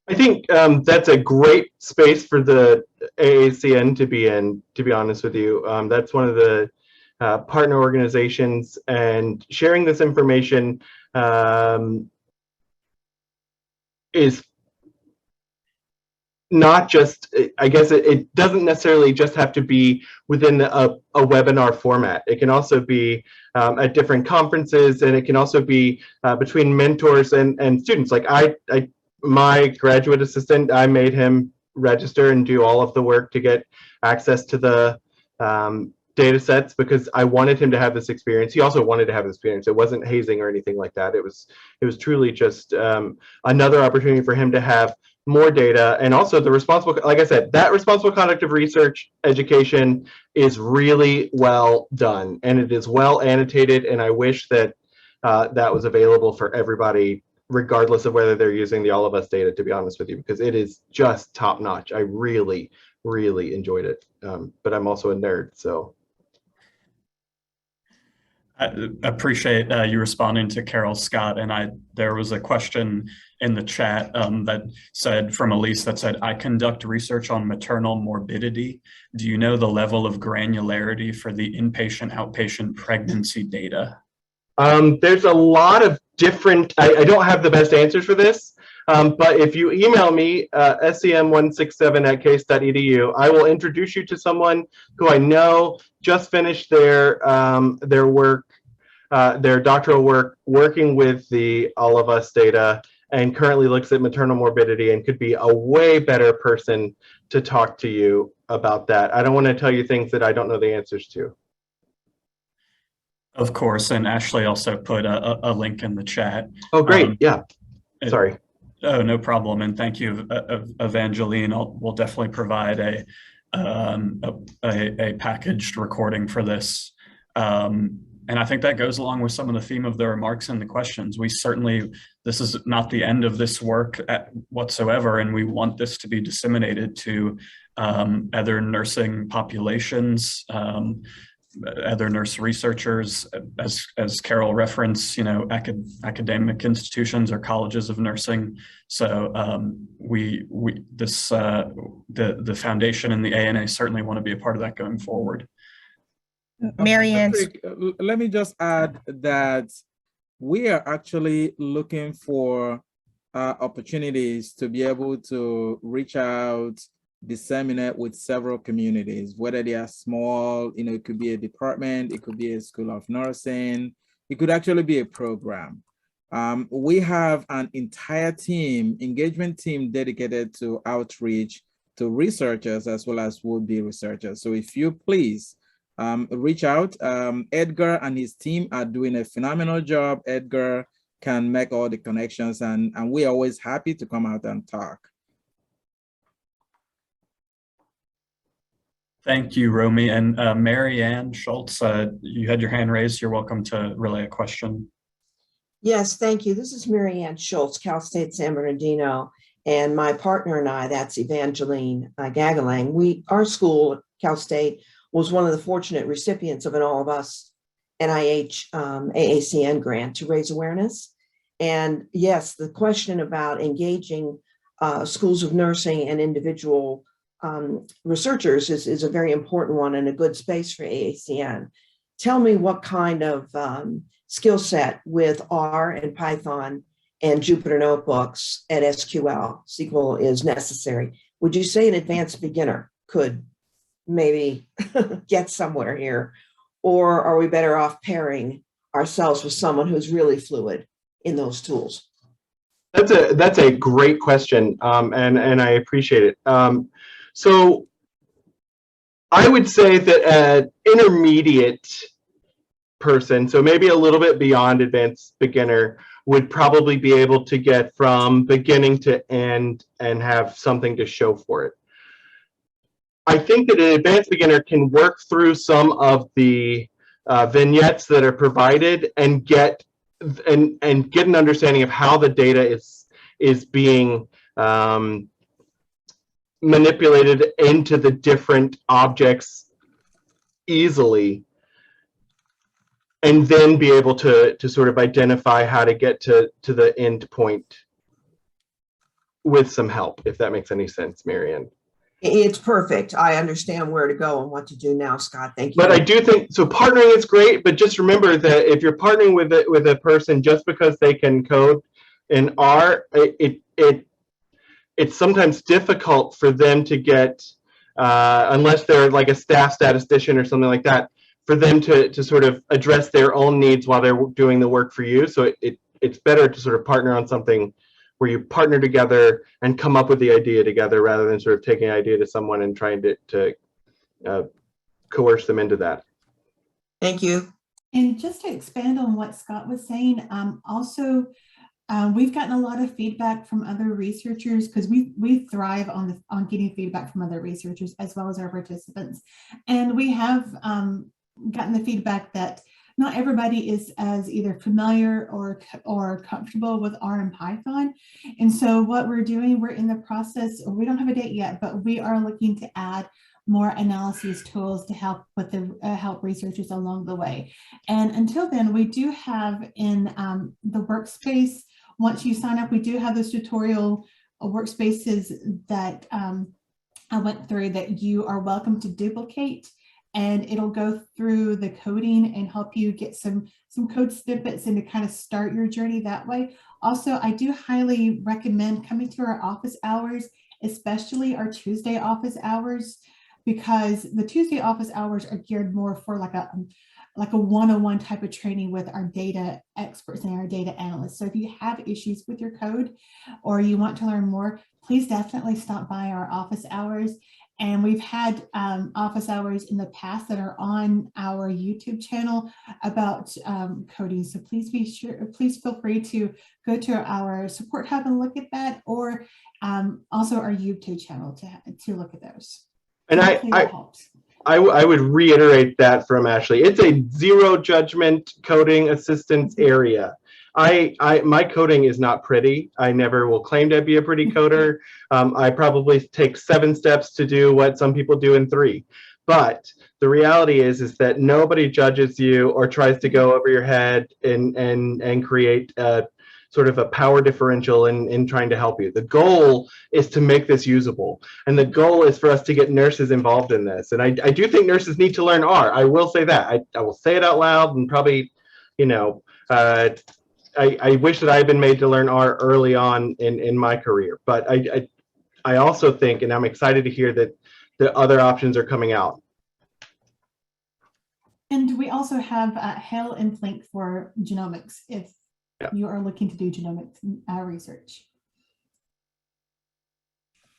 I think that's a great space for the AACN to be in, to be honest with you. That's one of the partner organizations, and sharing this information is not just, I guess it doesn't necessarily just have to be within a webinar format. It can also be at different conferences, and it can also be between mentors and students. Like my graduate assistant, I made him register and do all of the work to get access to the data sets because I wanted him to have this experience. He also wanted to have this experience. It wasn't hazing or anything like that. It was truly just another opportunity for him to have more data, and also the responsible, like I said, that responsible conduct of research education is really well done, and it is well annotated, and I wish that that was available for everybody, regardless of whether they're using the All of Us data, to be honest with you, because it is just top notch. I really, really enjoyed it, but I'm also a nerd, so. I appreciate you responding to Carol Scott, and there was a question in the chat that said, from Elise, that said, I conduct research on maternal morbidity. Do you know the level of granularity for the inpatient outpatient pregnancy data? There's a lot of different, I don't have the best answers for this, but if you email me, sem167@case.edu, I will introduce you to someone who I know just finished their work, their doctoral work, working with the All of Us data, and currently looks at maternal morbidity and could be a way better person to talk to you about that. I don't want to tell you things that I don't know the answers to. Of course, and Ashley also put a link in the chat. Oh, great. Yeah. Sorry. Oh, no problem. And thank you, Evangeline. We'll definitely provide a packaged recording for this. And I think that goes along with some of the theme of the remarks and the questions. This is not the end of this work whatsoever, and we want this to be disseminated to other nursing populations, other nurse researchers, as Carol referenced, academic institutions or colleges of nursing. So the foundation and the ANA certainly want to be a part of that going forward. Marianne. Patrick, let me just add that we are actually looking for opportunities to be able to reach out, disseminate with several communities, whether they are small, it could be a department, it could be a school of nursing, it could actually be a program. We have an entire engagement team dedicated to outreach to researchers as well as would-be researchers. So if you please reach out. Edgar and his team are doing a phenomenal job. Edgar can make all the connections, and we're always happy to come out and talk. Thank you, Romy. And Marianne Schultz, you had your hand raised. You're welcome to relay a question. Yes, thank you. This is Marianne Schultz, Cal State San Bernardino, and my partner and I, that's Evangeline Gagalang. Our school, Cal State, was one of the fortunate recipients of an All of Us NIH AACN grant to raise awareness. And yes, the question about engaging schools of nursing and individual researchers is a very important one and a good space for AACN. Tell me what kind of skill set with R and Python and Jupyter Notebooks and SQL is necessary. Would you say an advanced beginner could maybe get somewhere here, or are we better off pairing ourselves with someone who's really fluid in those tools? That's a great question, and I appreciate it. So I would say that an intermediate person, so maybe a little bit beyond advanced beginner, would probably be able to get from beginning to end and have something to show for it. I think that an advanced beginner can work through some of the vignettes that are provided and get an understanding of how the data is being manipulated into the different objects easily, and then be able to sort of identify how to get to the end point with some help, if that makes any sense, Marianne. It's perfect. I understand where to go and what to do now, Scott. Thank you. But I do think, so partnering is great, but just remember that if you're partnering with a person just because they can code in R, it's sometimes difficult for them to get, unless they're like a staff statistician or something like that, for them to sort of address their own needs while they're doing the work for you. So it's better to sort of partner on something where you partner together and come up with the idea together, rather than sort of taking an idea to someone and trying to coerce them into that. Thank you. And just to expand on what Scott was saying, we've gotten a lot of feedback from other researchers, because we thrive on getting feedback from other researchers as well as our participants. And we have gotten the feedback that not everybody is as either familiar or comfortable with R and Python. And so what we're doing, we're in the process, we don't have a date yet, but we are looking to add more analysis tools to help with the help researchers along the way. And until then, we do have in the Workspace, once you sign up, we do have those tutorial workspaces that I went through that you are welcome to duplicate, and it'll go through the coding and help you get some code snippets and to kind of start your journey that way. Also, I do highly recommend coming to our office hours, especially our Tuesday office hours, because the Tuesday office hours are geared more for like a one-on-one type of training with our data experts and our data analysts. So if you have issues with your code or you want to learn more, please definitely stop by our office hours. And we've had office hours in the past that are on our YouTube channel about coding. So please please feel free to go to our support hub and look at that, or also our YouTube channel to look at those. And I would reiterate that from Ashley. It's a zero judgment coding assistance area. My coding is not pretty. I never will claim to be a pretty coder. I probably take 7 steps to do what some people do in 3. But the reality is that nobody judges you or tries to go over your head and create sort of a power differential in trying to help you. The goal is to make this usable. And the goal is for us to get nurses involved in this. And I do think nurses need to learn R. I will say that. I will say it out loud, and probably, you know, I wish that I had been made to learn R early on in my career. But I also think, and I'm excited to hear that the other options are coming out. And we also have Hail and Flink for genomics if you are looking to do genomics research.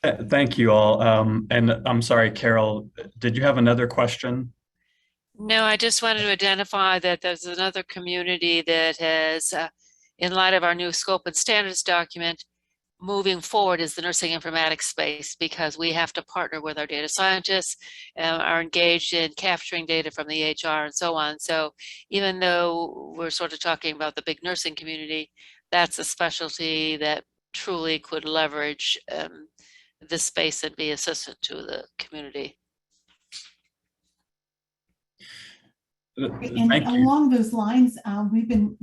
Thank you all. And I'm sorry, Carol, did you have another question? No, I just wanted to identify that there's another community that has, in light of our new scope and standards document, moving forward is the nursing informatics space, because we have to partner with our data scientists, are engaged in capturing data from the HR and so on. So even though we're sort of talking about the big nursing community, that's a specialty that truly could leverage this space and be assistant to the community. And along those lines, we've been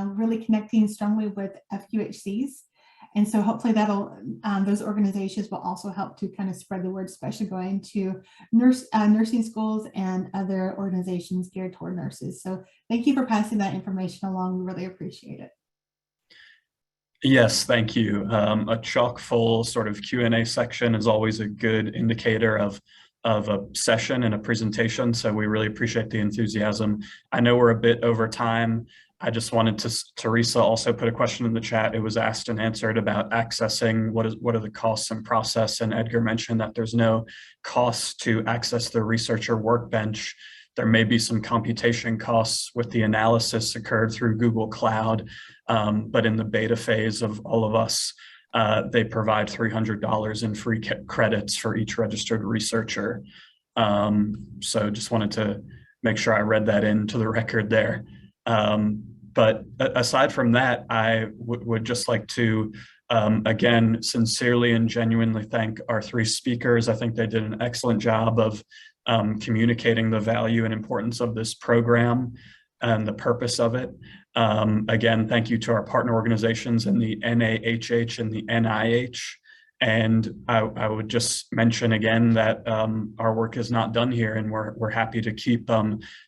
really connecting strongly with FQHCs. And so hopefully that'll, those organizations will also help to kind of spread the word, especially going to nursing schools and other organizations geared toward nurses. So thank you for passing that information along. We really appreciate it. Yes, thank you. A chock full sort of Q&A section is always a good indicator of a session and a presentation. So we really appreciate the enthusiasm. I know we're a bit over time. I just wanted to, Teresa also put a question in the chat. It was asked and answered about accessing what are the costs and process. And Edgar mentioned that there's no cost to access the Researcher Workbench. There may be some computation costs with the analysis occurred through Google Cloud, but in the beta phase of all of us, they provide $300 in free credits for each registered researcher. So just wanted to make sure I read that into the record there. But aside from that, I would just like to, again, sincerely and genuinely thank our 3 speakers. I think they did an excellent job of communicating the value and importance of this program and the purpose of it. Again, thank you to our partner organizations in the NAHH and the NIH. And I would just mention again that our work is not done here, and we're happy to keep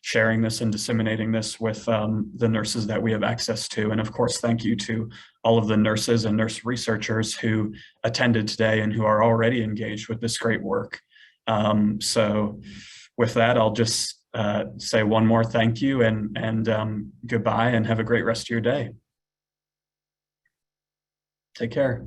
sharing this and disseminating this with the nurses that we have access to. And of course, thank you to all of the nurses and nurse researchers who attended today and who are already engaged with this great work. So with that, I'll just say one more thank you and goodbye, and have a great rest of your day. Take care.